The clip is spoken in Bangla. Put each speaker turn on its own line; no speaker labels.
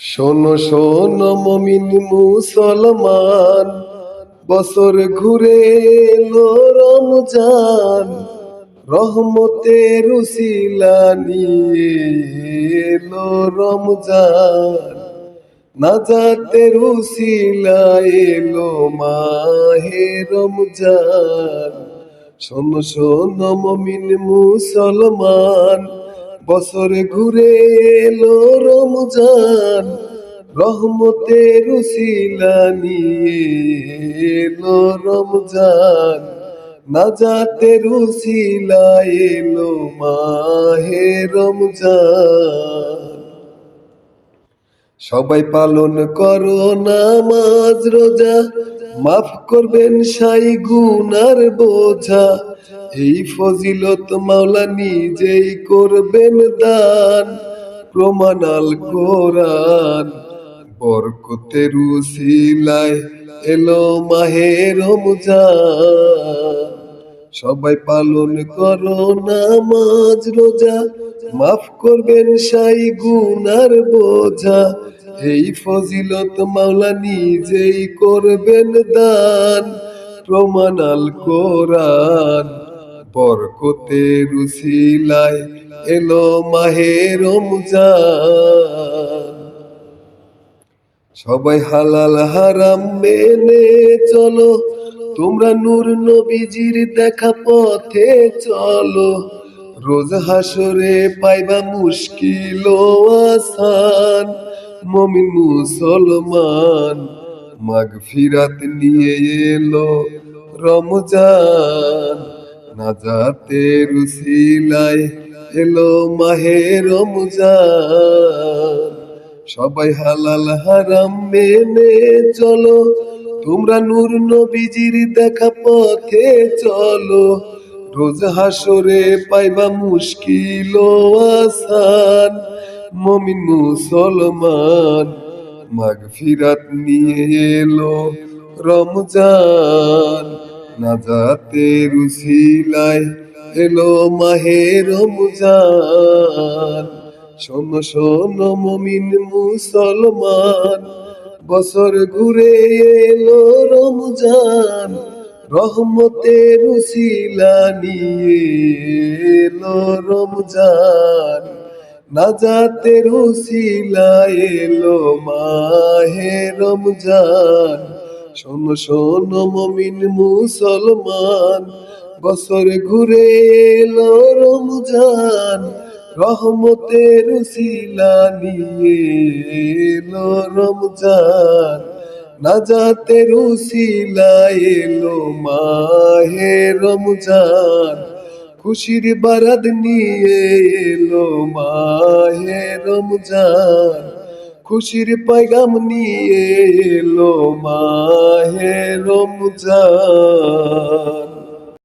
শোনো শোনো মমিন মুসলমান, বছর ঘুরে এলো রমজান, রহমতের উসিলা নিয়ে এলো রমজান, নাজাতের উসিলা এলো মাহে রমজান। শোনো শোনো মমিন মুসলমান, বছর ঘুরে এলো রমজান, রহমতের উসিলা নিয়ে এলো রমজান, নাজাতের উসিলা এলো মাহে রমজান। সবাই পালন করো নামাজ রোজা, মাফ করবেন সাই গুনার বোঝা, এই ফজিলত মাওলা নিজেই করবেন দান, প্রমাণ আল কোরআন, বরকতের উসিলায় এলো মাহে রমজান। সবাই পালন করো নামাজ রোজা, মাফ করবেন সাই গুনার বোঝা, এই ফজিলত মাওলা নিজেই করবেন দান, প্রমাণ আল কোরআন, বরকতের উসিলায় এলো মাহে রমজান। সবাই হালাল হারাম মেনে চলো, তোমরা নূর নবীজির দেখা পথে চলো, রোজ হাসরে পাইবা মুশকিল ও আসান, মুমিন মুসলমান মাগফিরাত নিয়ে এলো রমজান, নাজাতের উসিলায় এলো মাহে রমজান। সবাই হালাল হারাম মেনে চলো, তোমরা নূর নবীজির দেখা পথে চলো, রোজ হাসরে পাইবা মুশকিল ও আসান, মুমিন মুসলমান মাগফিরাত নিয়ে এলো রমজান, নাজাতের উসিলায় এলো মাহে রমজান। শোনো শোনো মুমিন মুসলমান, বছর ঘুরে এলো রমজান, রহমতের উসিলা নিয়ে এলো রমজান, নাজাতের উসিলা এলো মাহে রমজান। শোনো শোনো মুমিন মুসলমান, বছর ঘুরে এলো রমজান, রহমতের উসিলা নিয়ে এলো রমজান, নাজাতের উসিলা এলো মাহে রমজান, খুশির বারাত নিয়ে এলো মাহে রমজান, খুশির পয়গাম নিয়ে এলো মাহে রমজান।